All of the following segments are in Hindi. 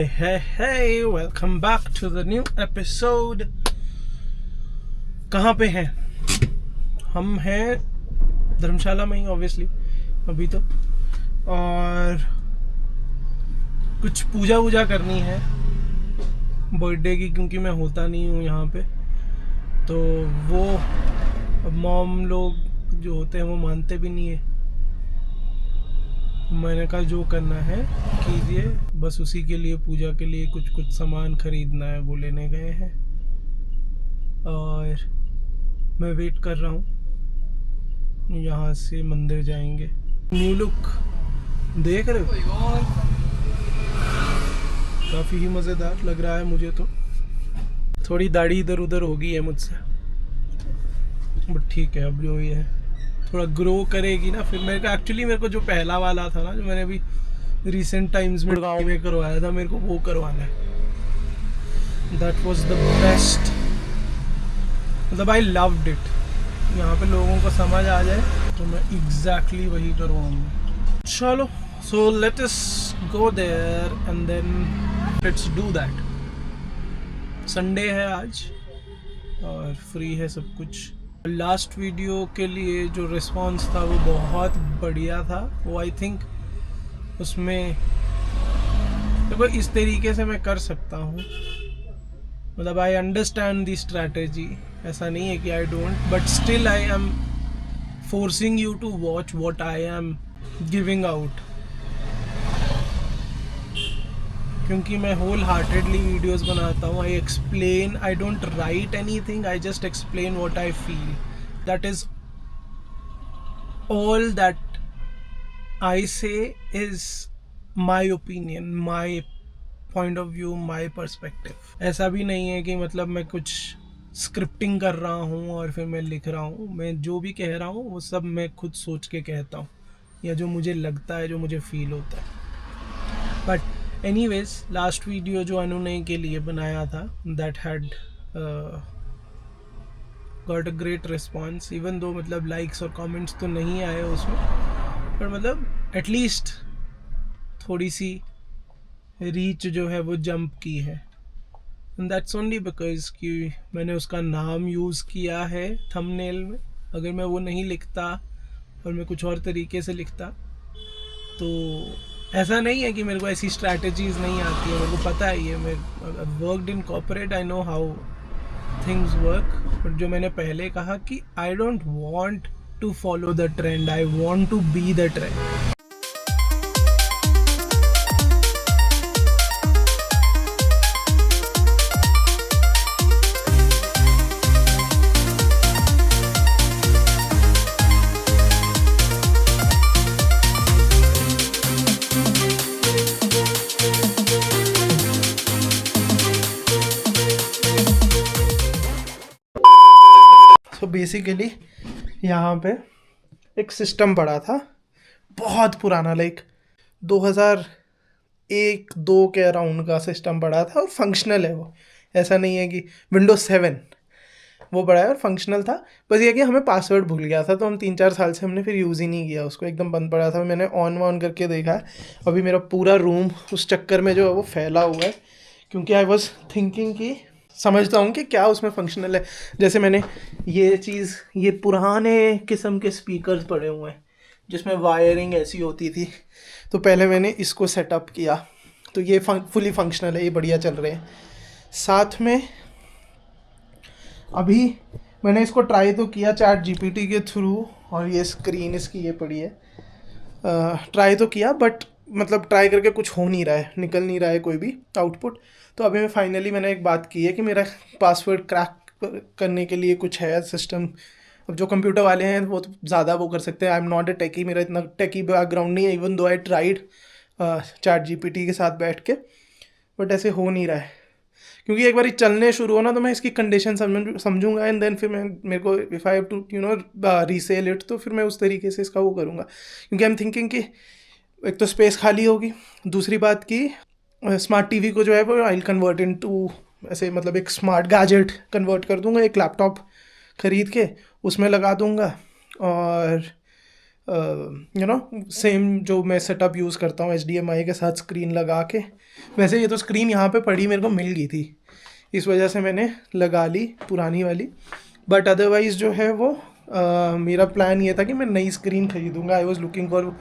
Hey, welcome back to the new episode. कहाँ पे हैं हम? हैं धर्मशाला में ही ऑब्वियसली अभी तो, और कुछ पूजा वूजा करनी है बर्थडे की, क्योंकि मैं होता नहीं हूँ यहाँ पे। तो वो अब मॉम लोग जो होते हैं वो मानते भी नहीं है। मैंने कहा जो करना है कीजिए, बस उसी के लिए पूजा के लिए कुछ सामान खरीदना है, वो लेने गए हैं और मैं वेट कर रहा हूँ। यहाँ से मंदिर जाएंगे। न्यू लुक देख रहे हो, काफ़ी ही मज़ेदार लग रहा है मुझे तो। थोड़ी दाढ़ी इधर उधर हो गई है मुझसे, बट ठीक है, अब जो ये है थोड़ा ग्रो करेगी ना। फिर मेरे को जो पहला वाला था ना, जो मैंने अभी रिसेंट टाइम्स में गाँव में करवाया था, मेरे को वो करवाना है। दैट वाज द बेस्ट, मतलब आई लव्ड इट। यहाँ पे लोगों को समझ आ जाए तो मैं एग्जैक्टली वही करवाऊँगा। चलो, so let us go there and then let's do that. Sunday है आज और फ्री है सब कुछ। लास्ट वीडियो के लिए जो रिस्पांस था वो बहुत बढ़िया था। वो आई थिंक उसमें देखो इस तरीके से मैं कर सकता हूँ, मतलब आई अंडरस्टैंड दी स्ट्रैटेजी। ऐसा नहीं है कि I don't, but still I am forcing you to watch what I am giving out, क्योंकि मैं होल हार्टेडली वीडियोस बनाता हूँ। I explain, I don't write anything, I just explain what I feel. That is all that I say is my opinion, my point of view, my perspective. ऐसा भी नहीं है कि मतलब मैं कुछ स्क्रिप्टिंग कर रहा हूँ और फिर मैं लिख रहा हूँ। मैं जो भी कह रहा हूँ वो सब मैं खुद सोच के कहता हूँ, या जो मुझे लगता है, जो मुझे फील होता है। बट एनीवेज, लास्ट वीडियो जो अनुनय के लिए बनाया था, that had got a great response, even though मतलब लाइक्स और कमेंट्स तो नहीं आए उसमें, पर मतलब एटलीस्ट थोड़ी सी रीच जो है वो जंप की है। एंड दैट्स ओनली बिकॉज कि मैंने उसका नाम यूज़ किया है थंबनेल में। अगर मैं वो नहीं लिखता और मैं कुछ और तरीके से लिखता, तो ऐसा नहीं है कि मेरे को ऐसी स्ट्रैटेजीज नहीं आती है, मेरे को पता है ये। मैं worked in corporate, I know how things work. But जो मैंने पहले कहा कि I don't want to follow the trend, I want to be the trend. तो बेसिकली यहाँ पे एक सिस्टम पड़ा था, बहुत पुराना, लाइक 2001-2 के अराउंड का सिस्टम पड़ा था, और फंक्शनल है वो। ऐसा नहीं है कि विंडोज 7 वो पड़ा है और फंक्शनल था। बस ये कि हमें पासवर्ड भूल गया था, तो हम 3-4 साल से हमने फिर यूज़ ही नहीं किया उसको, एकदम बंद पड़ा था। मैंने ऑन करके देखा है, अभी मेरा पूरा रूम उस चक्कर में जो है वो फैला हुआ है, क्योंकि आई वॉज थिंकिंग कि समझता हूँ कि क्या उसमें फंक्शनल है। जैसे मैंने ये चीज़, ये पुराने किस्म के स्पीकर्स पड़े हुए हैं जिसमें वायरिंग ऐसी होती थी, तो पहले मैंने इसको सेटअप किया, तो ये फुली फंक्शनल है, ये बढ़िया चल रहे हैं। साथ में अभी मैंने इसको ट्राई तो किया चैट जीपीटी के थ्रू, और ये स्क्रीन इसकी ये पड़ी है, ट्राई तो किया, बट मतलब ट्राई करके कुछ हो नहीं रहा है, निकल नहीं रहा है कोई भी आउटपुट। तो अभी मैंने एक बात की है कि मेरा पासवर्ड क्रैक करने के लिए कुछ है सिस्टम। अब जो कंप्यूटर वाले हैं वो तो ज़्यादा वो कर सकते हैं, आई एम नॉट ए टेकी, मेरा इतना टेकी बैकग्राउंड नहीं है, even though I tried chat GPT के साथ बैठ के, बट ऐसे हो नहीं रहा है। क्योंकि एक बार चलने शुरू हो ना, तो मैं इसकी कंडीशन समझूंगा, एंड देन फिर मेरे को if I have to resell it, तो फिर मैं उस तरीके से इसका वो करूँगा। क्योंकि आई एम थिंकिंग कि एक तो स्पेस खाली होगी, दूसरी बात की स्मार्ट टीवी को जो है वो आई कन्वर्ट इन टू ऐसे, मतलब एक स्मार्ट गैजेट कन्वर्ट कर दूंगा, एक लैपटॉप ख़रीद के उसमें लगा दूंगा, और सेम जो मैं सेटअप यूज़ करता हूँ HDMI के साथ स्क्रीन लगा के। वैसे ये तो स्क्रीन यहाँ पे पड़ी मेरे को मिल गई थी, इस वजह से मैंने लगा ली पुरानी वाली। बट अदरवाइज़ जो है वो मेरा प्लान ये था कि मैं नई स्क्रीन खरीदूँगा। आई वॉज लुकिंग फॉर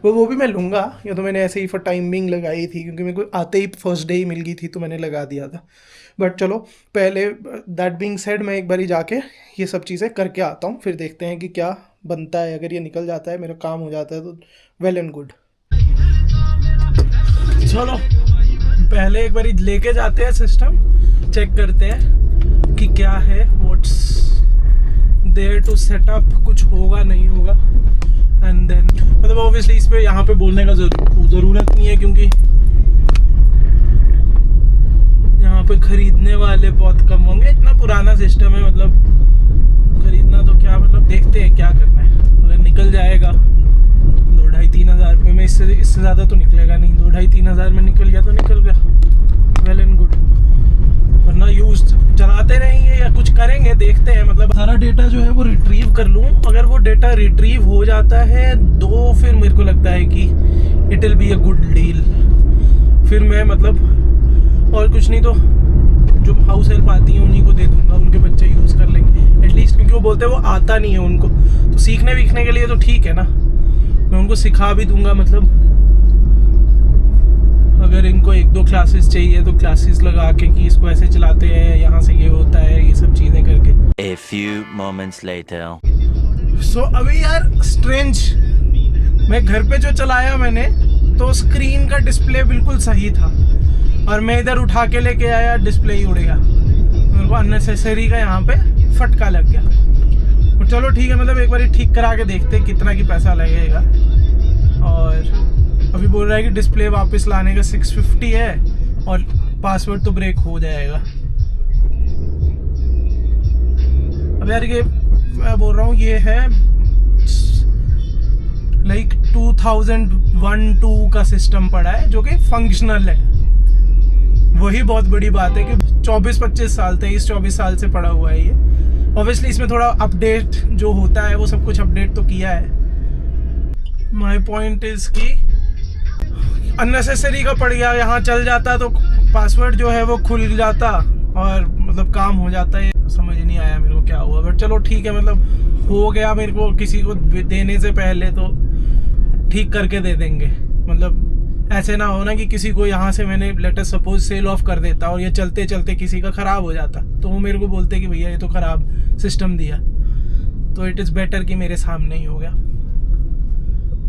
वो भी मैं लूँगा, या तो मैंने ऐसे ही फॉर टाइमिंग लगाई थी क्योंकि मेरे को आते ही फर्स्ट डे ही मिल गई थी तो मैंने लगा दिया था। बट चलो पहले दैट बीइंग सेड मैं एक बार ही जाके ये सब चीज़ें करके आता हूँ, फिर देखते हैं कि क्या बनता है। अगर ये निकल जाता है, मेरा काम हो जाता है तो वेल एंड गुड। चलो पहले एक बार लेके जाते हैं सिस्टम, चेक करते हैं कि क्या है, व्हाट्स देयर टू सेटअप, कुछ होगा नहीं होगा। एंड देन मतलब ऑब्वियसली इस पे यहाँ पे बोलने का ज़रूरत नहीं है क्योंकि यहाँ पे खरीदने वाले बहुत कम होंगे। इतना पुराना सिस्टम है, मतलब खरीदना तो क्या, मतलब देखते हैं क्या करना है। अगर निकल जाएगा 2-2.5-3 हज़ार रुपये में, इससे ज़्यादा तो निकलेगा नहीं। 2-2.5-3 हज़ार में निकल गया तो निकल गया, वेल एंड गुड। वरना यूज चलाते रहेंगे या कुछ करेंगे, देखते हैं। मतलब सारा डेटा जो है वो रिट्रीव कर लूँ। अगर वो डेटा रिट्रीव हो जाता है तो फिर मेरे को लगता है कि it will be a good deal. फिर मैं मतलब और कुछ नहीं तो जो हाउस हेल्प आती हैं उन्हीं को दे दूँगा, उनके बच्चे यूज़ कर लेंगे एटलीस्ट, क्योंकि वो बोलते हैं वो आता नहीं है उनको, तो सीखने वीखने के लिए तो ठीक है ना, मैं उनको सिखा भी दूँगा। मतलब अगर इनको 1-2 क्लासेस चाहिए तो क्लासेस लगा के कि इसको ऐसे चलाते हैं, यहाँ से ये होता है, ये सब चीज़ें करके। A few moments later. So, अभी यार स्ट्रेंज, मैं घर पे जो चलाया मैंने तो स्क्रीन का डिस्प्ले बिल्कुल सही था, और मैं इधर उठा के लेके आया, डिस्प्ले ही उड़ गया। मेरे को अननेसेसरी का यहाँ पे फटका लग गया। और चलो ठीक है, मतलब एक बार ठीक करा के देखते कितना की पैसा लगेगा। और अभी बोल रहा है कि डिस्प्ले वापस लाने का 650 है और पासवर्ड तो ब्रेक हो जाएगा। अब यार ये मैं बोल रहा हूँ ये है लाइक 2001-2 का सिस्टम पड़ा है जो कि फंक्शनल है। वही बहुत बड़ी बात है कि 24-25 साल 23-24 साल से पड़ा हुआ है ये। ऑब्वियसली इसमें थोड़ा अपडेट जो होता है वो सब कुछ अपडेट तो किया है। माई पॉइंट इज़ कि अननेसेसरी का पड़ गया, यहाँ चल जाता तो पासवर्ड जो है वो खुल जाता और मतलब काम हो जाता है। समझ नहीं आया मेरे को क्या हुआ, बट चलो ठीक है, मतलब हो गया। मेरे को किसी को देने से पहले तो ठीक करके दे देंगे। मतलब ऐसे ना हो ना कि किसी को यहाँ से मैंने लेटर सपोज सेल ऑफ कर देता और ये चलते चलते किसी का ख़राब हो जाता, तो वो मेरे को बोलते कि भैया ये तो ख़राब सिस्टम दिया। तो इट इज़ बेटर कि मेरे सामने ही हो गया।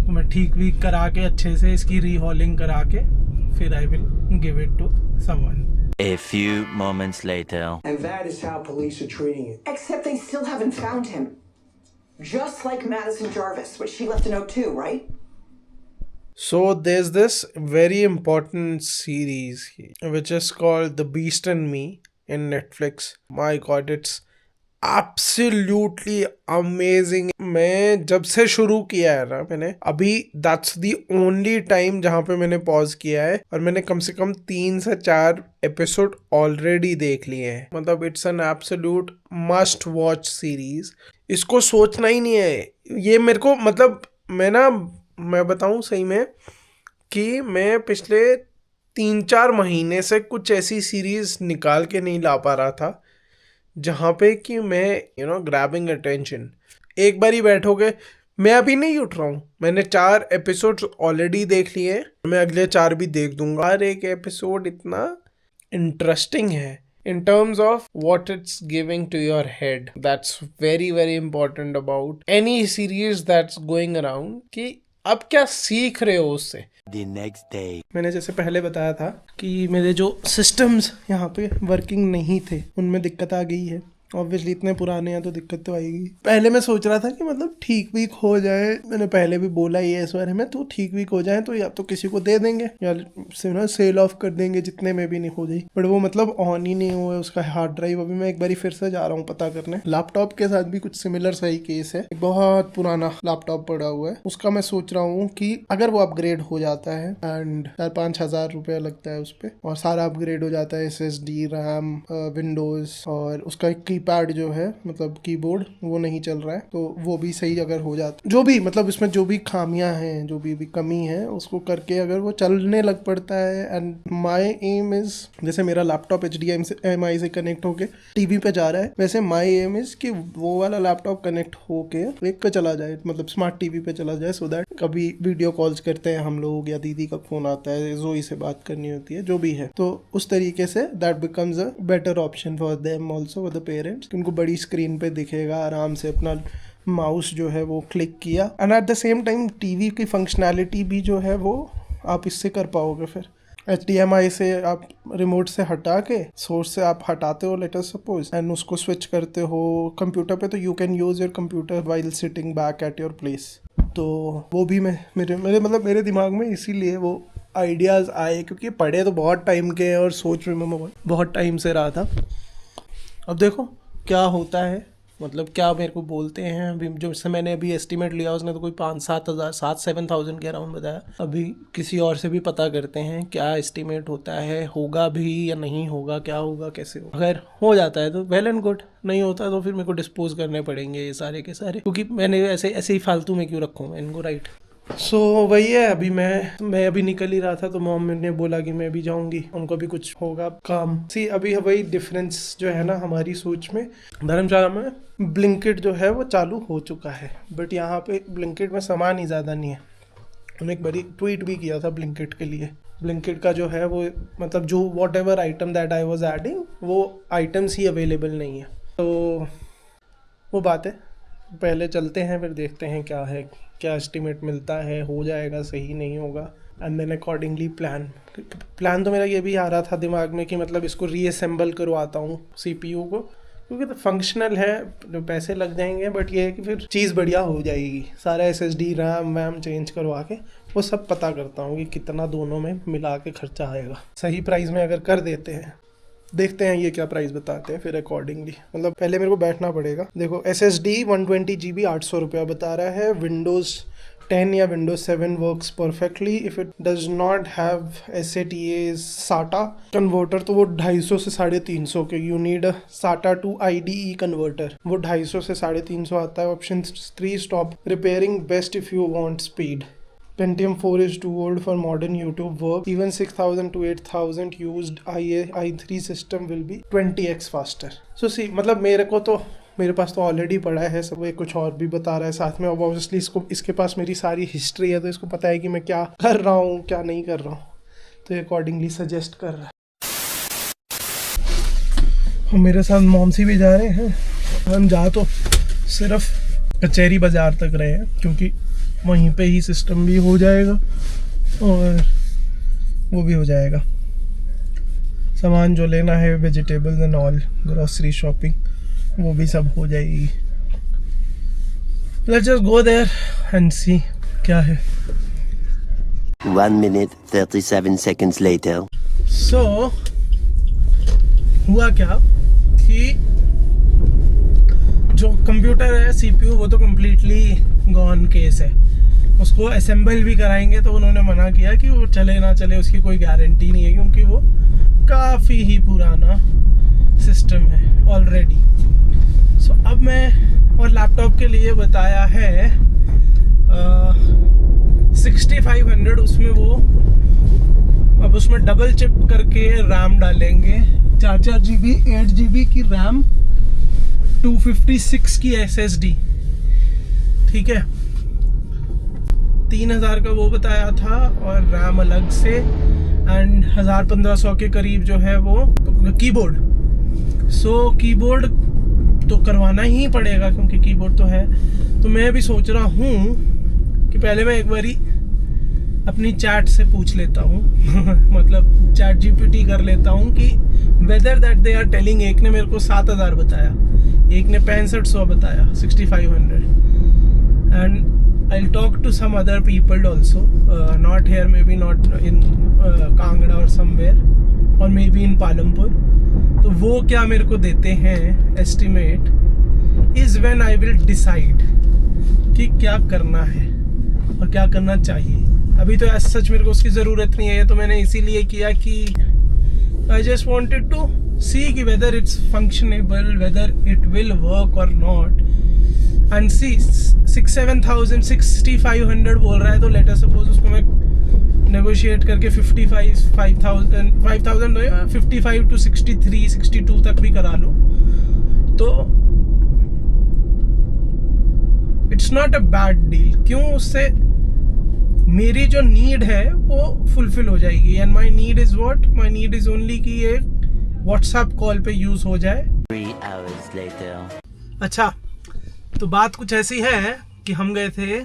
तो मैं ठीक वीक करा के अच्छे से इसकी रीहॉलिंग करा के फिर I will give it to someone. A few moments later. And that is how police are treating it. Except they still haven't found him. Just like Madison Jarvis, which she left a note too, right? So there's this very important series which is called The Beast and Me in Netflix. My God, it's absolutely amazing. मैं जब से शुरू किया है ना मैंने, अभी that's the only time जहाँ पे मैंने पॉज किया है, और मैंने कम से कम 3 से 4 एपिसोड ऑलरेडी देख लिए हैं। मतलब it's an absolute must watch series. इसको सोचना ही नहीं है ये मेरे को, मतलब मैं बताऊँ सही में कि मैं पिछले 3-4 महीने से कुछ ऐसी सीरीज निकाल के नहीं ला पा रहा था जहाँ पे कि मैं ग्रैबिंग अटेंशन। एक बार ही बैठोगे, मैं अभी नहीं उठ रहा हूँ, मैंने 4 एपिसोड्स ऑलरेडी देख लिए हैं, मैं अगले 4 भी देख दूंगा। हर एक एपिसोड इतना इंटरेस्टिंग है in terms of what it's giving to your head. That's very very important about any series that's going around कि अब क्या सीख रहे हो उससे। The next day. मैंने जैसे पहले बताया था कि मेरे जो सिस्टम्स यहाँ पे वर्किंग नहीं थे उनमें दिक्कत आ गई है। ऑब्वियसली इतने पुराने हैं तो दिक्कत तो आएगी। पहले मैं सोच रहा था कि मतलब ठीक वीक हो जाए, मैंने पहले भी बोला ही है इस बारे में, तो ठीक वीक हो जाए तो या तो किसी को दे देंगे या सेल ऑफ कर देंगे जितने में भी नहीं हो जाए। बट वो मतलब ऑन ही नहीं हुआ उसका हार्ड ड्राइव। अभी मैं एक बार फिर से जा रहा हूँ पता करने। लैपटॉप के साथ भी कुछ सिमिलर सही केस है। एक बहुत पुराना लैपटॉप पड़ा हुआ है, उसका मैं सोच रहा हूँ कि अगर वो अपग्रेड हो जाता है एंड 4-5 हज़ार रुपया लगता है उस पर, और सारा अपग्रेड हो जाता है, SSD, रैम, विंडोज, और उसका एक कीपैड जो है मतलब कीबोर्ड वो नहीं चल रहा है, तो वो भी सही अगर हो जाता, जो भी मतलब इसमें जो भी खामियां हैं, जो भी कमी है, उसको करके अगर वो चलने लग पड़ता है। एंड माय एम इज, जैसे मेरा लैपटॉप HDMI से कनेक्ट होके टीवी पे जा रहा है, वैसे माय एम इज कि वो वाला लैपटॉप कनेक्ट होके एक पे चला जाए, मतलब स्मार्ट टीवी पे चला जाए, सो दैट कभी वीडियो कॉल्स करते हैं हम लोग या दीदी का फोन आता है, जोई से बात करनी होती है, जो भी है, तो उस तरीके say that becomes a better option for them also, for the parents. उनको बड़ी स्क्रीन पे दिखेगा, आराम से अपना माउस जो है वो क्लिक किया, and at the same time TV की फंक्शनैलिटी भी जो है वो आप इससे कर पाओगे। फिर HDMI से आप रिमोट से हटा के, सोर्स से आप हटाते हो लेट अस सपोज, एंड उसको स्विच करते हो कंप्यूटर पे, तो you can use your computer while sitting back at your place. तो वो भी मेरे दिमाग में इसीलिए वो आइडियाज़ आए, क्योंकि पढ़े तो बहुत टाइम के हैं और सोच में मैं बहुत टाइम से रहा था। अब देखो क्या होता है, मतलब क्या मेरे को बोलते हैं। अभी जो से मैंने अभी एस्टीमेट लिया उसने तो कोई 7,000 के अराउंड बताया। अभी किसी और से भी पता करते हैं क्या एस्टीमेट होता है, होगा भी या नहीं होगा, क्या होगा कैसे होगा। अगर हो जाता है तो वेल एंड गुड, नहीं होता तो फिर मेरे को डिस्पोज करने पड़ेंगे ये सारे के सारे, क्योंकि मैंने ऐसे ही फालतू में क्यों रखूँ मैं इनको, राइट। सो वही है। अभी मैं अभी निकल ही रहा था तो मॉम ने बोला कि मैं भी जाऊंगी, उनको भी कुछ होगा काम। सी अभी वही डिफरेंस जो है ना हमारी सोच में। धर्मशाला में ब्लिंकिट जो है वो चालू हो चुका है, बट यहाँ पे ब्लिंकिट में सामान ही ज़्यादा नहीं है। उन्होंने एक बड़ी ट्वीट भी किया था ब्लिंकिट के लिए। ब्लिंकिट का जो है वो मतलब जो what ever item that I was adding, वो आइटम्स ही अवेलेबल नहीं है। तो वो बात है, पहले चलते हैं फिर देखते हैं क्या है, क्या एस्टिमेट मिलता है, हो जाएगा सही नहीं होगा, एंड देन अकॉर्डिंगली प्लान तो मेरा ये भी आ रहा था दिमाग में कि मतलब इसको रीअसेंबल करवाता हूँ CPU को, क्योंकि तो फंक्शनल है, जो पैसे लग जाएंगे, बट ये है कि फिर चीज़ बढ़िया हो जाएगी। सारा SSD RAM चेंज करवा के वो सब पता करता हूँ कि कितना दोनों में मिला के खर्चा आएगा। सही प्राइस में अगर कर देते हैं, देखते हैं ये क्या प्राइस बताते हैं, फिर अकॉर्डिंगली मतलब पहले मेरे को बैठना पड़ेगा। देखो SSD 120 GB 800 रुपया बता रहा है। Windows 10 या Windows 7 works perfectly if it does not have SATA SATA converter, तो वो 250 से 350 के, you need SATA to IDE converter, वो 250 से 350 आता है। Option 3 stop repairing, best if you want speed. Pentium 4 is too old for modern YouTube work. Even 6,000 to 8,000 used i3 system will be 20x faster. So see, मतलब मेरे पास तो ऑलरेडी पड़ा है सब, ये कुछ और भी बता रहा है साथ में। अब ऑब्वियसली इसके पास मेरी सारी हिस्ट्री है, तो इसको पता है कि मैं क्या कर रहा हूँ क्या नहीं कर रहा हूँ, तो ये अकॉर्डिंगली सजेस्ट कर रहा है। और मेरे साथ मॉमसी भी जा रहे हैं। हम जा तो सिर्फ कचहरी बाज़ार तक रहे हैं, क्योंकि वहीं पे ही सिस्टम भी हो जाएगा और वो भी हो जाएगा। सामान जो लेना है, vegetables and all, grocery shopping, वो भी सब हो जाएगी। Let's just go there and see क्या है। 1 minute 37 seconds later. So हुआ क्या कि जो कंप्यूटर है CPU वो तो कम्प्लीटली गॉन केस है। उसको असेंबल भी कराएंगे तो उन्होंने मना किया कि वो चले ना चले उसकी कोई गारंटी नहीं है, क्योंकि वो काफ़ी ही पुराना सिस्टम है ऑलरेडी। सो अब मैं और लैपटॉप के लिए बताया है 6500, उसमें वो अब उसमें डबल चिप करके रैम डालेंगे, 4 GB 8 GB की रैम, 256 की SSD, ठीक है। 3000 का वो बताया था और रैम अलग से, एंड 1000-1500 के करीब जो है वो कीबोर्ड। सो कीबोर्ड तो करवाना ही पड़ेगा क्योंकि कीबोर्ड तो है। तो मैं भी सोच रहा हूँ कि पहले मैं एक बारी अपनी चैट से पूछ लेता हूँ मतलब चैट GPT कर लेता हूँ कि whether that they are telling. एक ने मेरे को 7000 बताया, एक ने 6500 बताया, 6500, and I'll talk to some other people also, not here, maybe not in Kangra or somewhere, or maybe in Palampur. तो वो क्या मेरे को देते हैं estimate, is when I will decide कि क्या करना है और क्या करना चाहिए। अभी तो ऐसा सच मेरे को उसकी ज़रूरत नहीं है, तो मैंने इसीलिए किया कि I just wanted to see कि whether it's functionable, whether it will work or not. And see 6,700 6,500 बोल रहा है, तो let us suppose उसको मैं negotiate करके 5,000 55 to 63 62 तक भी करा लो, तो it's not a bad deal. क्यों? उससे मेरी जो नीड है वो फुलफिल हो जाएगी. And my need is what? My need is only कि ये व्हाट्सएप कॉल पे यूज हो जाए. 3 hours later. अच्छा, तो बात कुछ ऐसी है कि हम गए थे,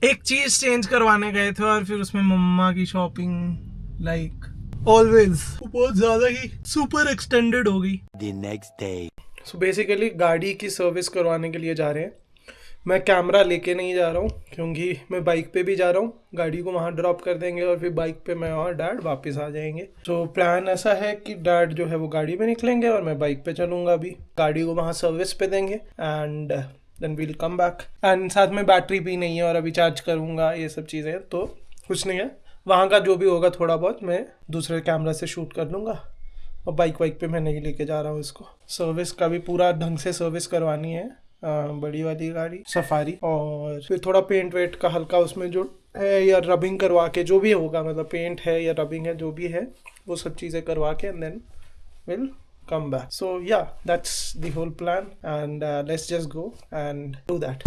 एक चीज चेंज करवाने गए थे, और फिर उसमें मम्मा की शॉपिंग लाइक ऑलवेज बहुत ज्यादा ही सुपर एक्सटेंडेड हो गई. The next day. So basically गाड़ी की सर्विस करवाने के लिए जा रहे हैं. मैं कैमरा लेके नहीं जा रहा हूँ क्योंकि मैं बाइक पे भी जा रहा हूँ. गाड़ी को वहाँ ड्रॉप कर देंगे और फिर बाइक पे मैं और डैड वापस आ जाएंगे. तो प्लान ऐसा है कि डैड जो है वो गाड़ी में निकलेंगे और मैं बाइक पे चलूँगा. अभी गाड़ी को वहाँ सर्विस पे देंगे and then we'll come back. And साथ में बैटरी भी नहीं है और अभी चार्ज करूँगा, ये सब चीज़ें. तो कुछ नहीं है, वहाँ का जो भी होगा थोड़ा बहुत मैं दूसरे कैमरा से शूट कर लूँगा. और बाइक वाइक पे मैं नहीं लेके जा रहा हूँ इसको. सर्विस का भी पूरा ढंग से सर्विस करवानी है, बड़ी वाली गाड़ी सफारी. और फिर थोड़ा पेंट वेट का हल्का उसमें जो है या रबिंग करवा के, जो भी होगा, मतलब पेंट है या रबिंग है जो भी है, वो सब चीज़ें करवा के and then will come back. So yeah that's the whole plan and let's just go and do that.